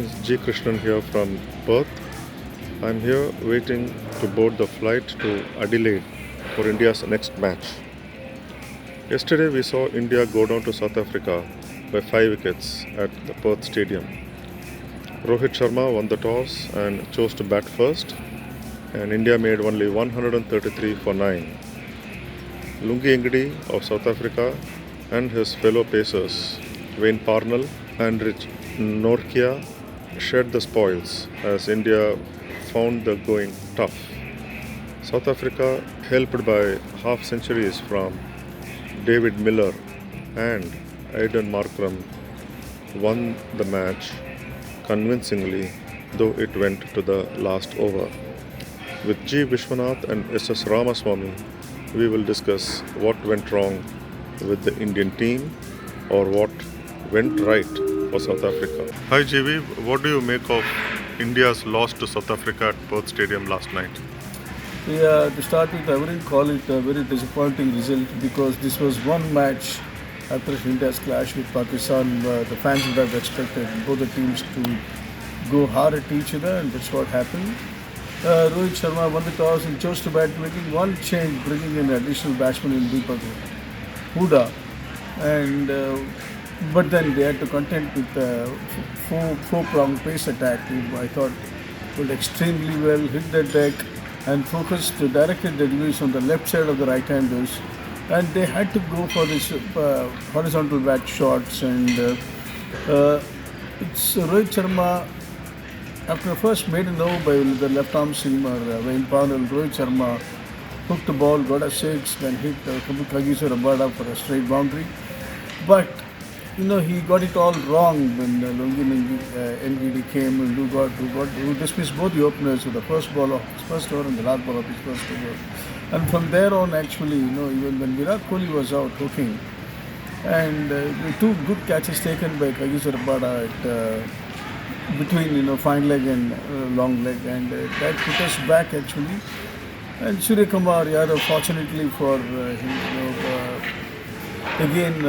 friends, G. Krishnan here from Perth. I'm here waiting to board the flight to Adelaide for India's next match. Yesterday we saw India go down to South Africa by 5 wickets at the Perth Stadium. Rohit Sharma won the toss and chose to bat first, and India made only 133 for 9. Lungi Engedi of South Africa and his fellow pacers Wayne Parnell and Rich Nortje shared the spoils as India found the going tough. South Africa, helped by half centuries from David Miller and Aiden Markram, won the match convincingly, though it went to the last over. With G. Vishwanath and S.S. Ramaswamy, we will discuss what went wrong with the Indian team or what went right for South Africa. Hi JV, what do you make of India's loss to South Africa at Perth Stadium last night? Yeah, to start with, I wouldn't call it a very disappointing result because this was one match after India's clash with Pakistan. The fans would have expected both the teams to go hard at each other, and that's what happened. Rohit Sharma won the toss and chose to bat, making one change, bringing in additional batsman in Deepak Hooda. And but then they had to contend with four-pronged pace attack, who I thought played extremely well, hit the deck and focused, directed the deliveries on the left side of the right-handers. And they had to go for this horizontal bat shots. And it's Rohit Sharma, after first made an over by the left-arm seamer Wayne Parnell, Rohit Sharma hooked the ball, got a six, then hit Kagiso Rabada for a straight boundary. But he got it all wrong when Lungi Engedi came and who dismissed both the openers with the first over and the last ball of his first over. And from there on, actually, even when Virat Kohli was out hooking, and two good catches taken by Kagiso Rabada at between fine leg and long leg, and that put us back actually. And Surya Kumar Yadav, fortunately for him, again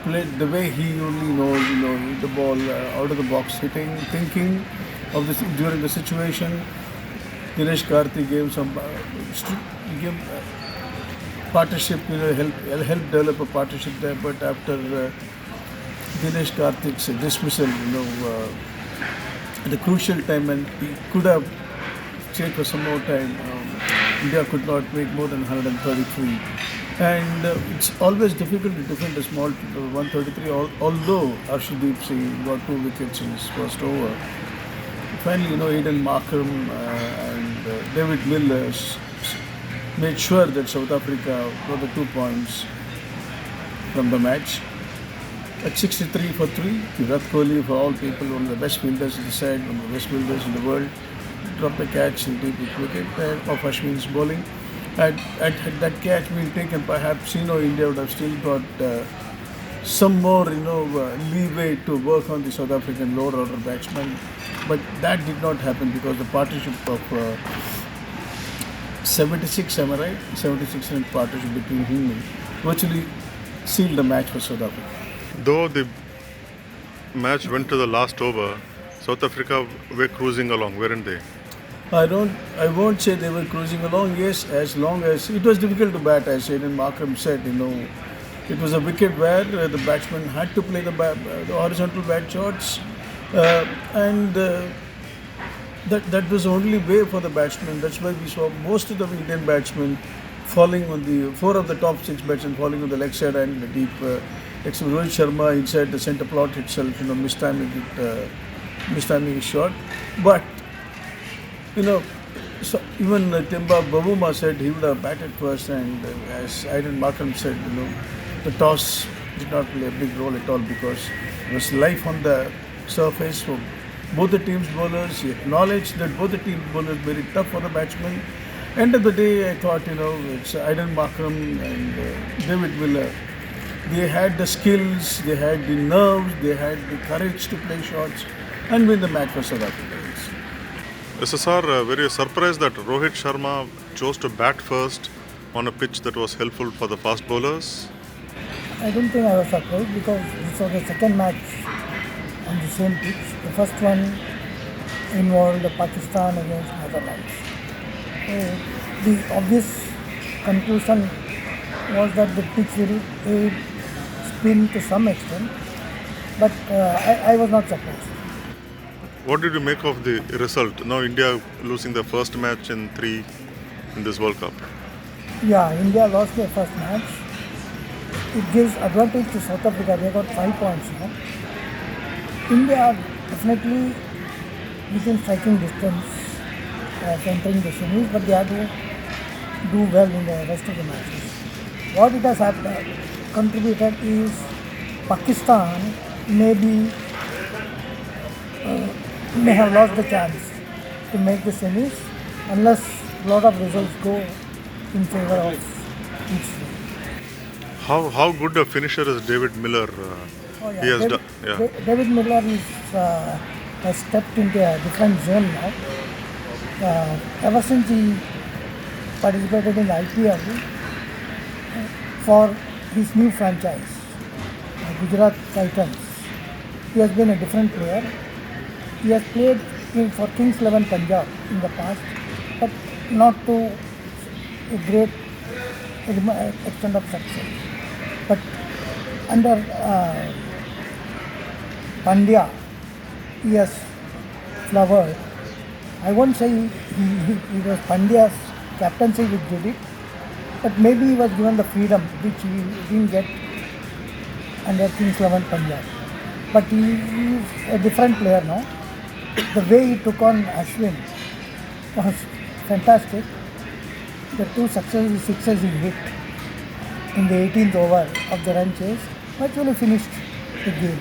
played the way he only knows, hit the ball out of the box, hitting, thinking of this during the situation. Dinesh Karthik gave some partnership, helped develop a partnership there. But after Dinesh Karthik's dismissal, at the crucial time, and he could have stayed for some more time, India could not make more than 133. And it's always difficult to defend a small 133, although Arshdeep Singh got 2 wickets in his first over. Finally, Aiden Markram and David Miller made sure that South Africa got the 2 points from the match. At 63 for 3, Virat Kohli, for all people, one of the best fielders in the side, one of the best fielders in the world, dropped a catch in deep wicket of Ashwin's bowling. Had that catch been taken, perhaps India would have still got some more leeway to work on the South African lower order batsmen, but that did not happen because the partnership of 76, am I right? 76 run partnership between him and virtually sealed the match for South Africa. Though the match went to the last over, South Africa were cruising along, weren't they? I won't say they were cruising along. Yes, as long as it was difficult to bat, as Aiden Markram said, it was a wicket where the batsman had to play the horizontal bat shots, and that was the only way for the batsman. That's why we saw most of the Indian batsmen falling on the 4 of the top 6 batsmen falling on the leg side and the deep. Except Rohit Sharma inside the centre plot itself, mistiming his shot, but. So even Timba Babuma said he would have batted first, and as Aiden Markram said, the toss did not play a big role at all because it was life on the surface for both the team's bowlers. He acknowledged that both the team's bowlers made it tough for the batsmen. End of the day, I thought, it's Aiden Markram and David Miller. They had the skills, they had the nerves, they had the courage to play shots and win the match for South Africa. SSR, were you surprised that Rohit Sharma chose to bat first on a pitch that was helpful for the fast bowlers? I don't think I was surprised because this was the second match on the same pitch. The first one involved Pakistan against Netherlands. The obvious conclusion was that the pitch will aid spin to some extent, but I was not surprised. What did you make of the result? Now India losing the first match in 3 in this World Cup. Yeah, India lost their first match. It gives advantage to South Africa. They got 5 points now. India definitely within striking distance of entering the semis, but they have to do well in the rest of the matches. What it has contributed is Pakistan may have lost the chance to make the semis unless a lot of results go in favor of each team. How good a finisher is David Miller? He has done. Yeah. David Miller has stepped into a different zone now. Ever since he participated in the IPL for his new franchise, Gujarat Titans, he has been a different player. He has played for Kings 11 Punjab in the past, but not to a great extent of success. But under Pandya, he has flowered. I won't say he was Pandya's captaincy which did it, but maybe he was given the freedom which he didn't get under Kings 11 Punjab. But he is a different player now. The way he took on Ashwin was fantastic. The 2 successive sixes he hit in the 18th over of the run chase virtually finished the game.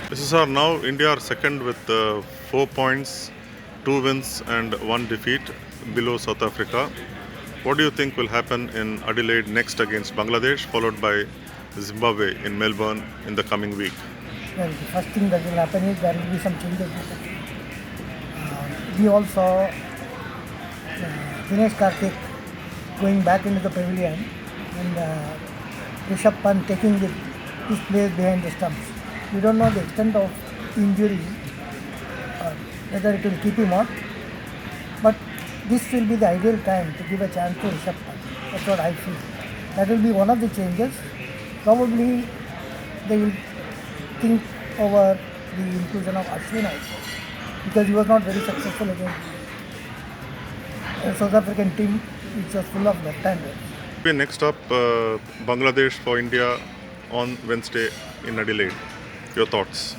SSR, now India are second with 4 points, 2 wins and 1 defeat below South Africa. What do you think will happen in Adelaide next against Bangladesh, followed by Zimbabwe in Melbourne in the coming week? Well, the first thing that will happen is there will be some changes. We all saw Dinesh Karthik going back into the pavilion and Rishabh Pant taking his place behind the stumps. We don't know the extent of injury, whether it will keep him on, but this will be the ideal time to give a chance to Rishabh Pant. That's what I feel. That will be one of the changes. Probably they will think over the inclusion of Ashwin also, because he was not very successful against a South African team which was full of left-handers. Next up, Bangladesh for India on Wednesday in Adelaide. Your thoughts?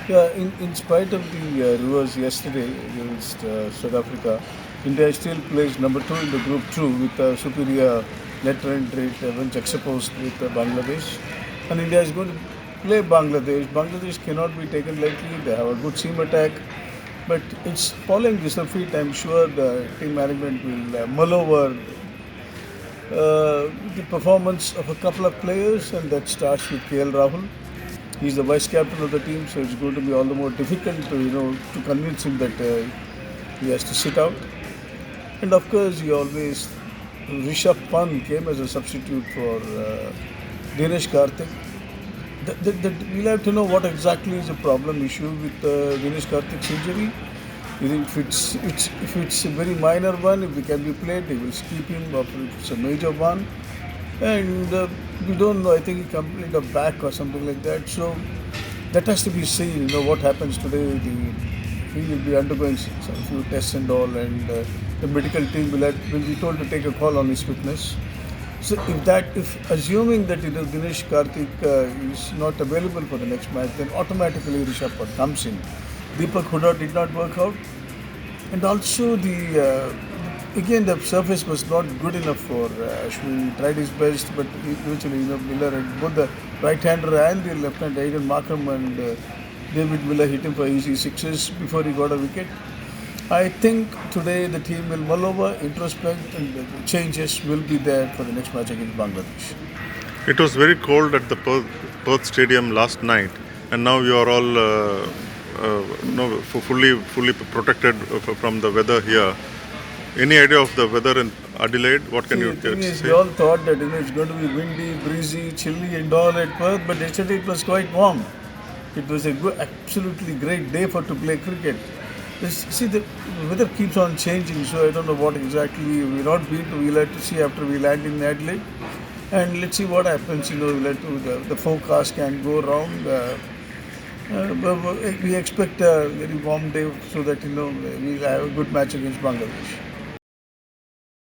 Yeah, in spite of the reverse yesterday against South Africa, India still plays number 2 in the group 2 with a superior net run rate when juxtaposed with Bangladesh. And India is going to play Bangladesh. Bangladesh cannot be taken lightly. They have a good seam attack. But it's following this defeat, I'm sure the team management will mull over the performance of a couple of players, and that starts with KL Rahul. He's the vice captain of the team, so it's going to be all the more difficult to convince him that he has to sit out. And of course, Rishabh Pant came as a substitute for Dinesh Karthik. We'll have to know what exactly is the problem issue with Dinesh Karthik's injury. If it's a very minor one, if it can be played, they will keep him. Or if it's a major one, and we don't know. I think he completed a back or something like that. So that has to be seen. You know what happens today. He will be undergoing some few tests and all, and the medical team will be told to take a call on his fitness. So if assuming that Dinesh Karthik is not available for the next match, then automatically Rishabh Pant comes in. Deepak Hooda did not work out, and also again the surface was not good enough for Ashwin. He tried his best, but eventually Miller and both the right-hander and the left-hander Aiden Markham and David Miller hit him for easy sixes before he got a wicket. I think today the team will mull over, introspect, and the changes will be there for the next match against Bangladesh. It was very cold at the Perth Stadium last night, and now you are all fully protected from the weather here. Any idea of the weather in Adelaide? What can you say? We all thought that it's going to be windy, breezy, chilly and all at Perth, but yesterday it was quite warm. It was a good, absolutely great day to play cricket. See, the weather keeps on changing, so I don't know what exactly we've not been to. We'll have to see after we land in Adelaide, and let's see what happens. We'll have to, the forecast can go wrong. But we expect a very warm day so that we'll have a good match against Bangladesh.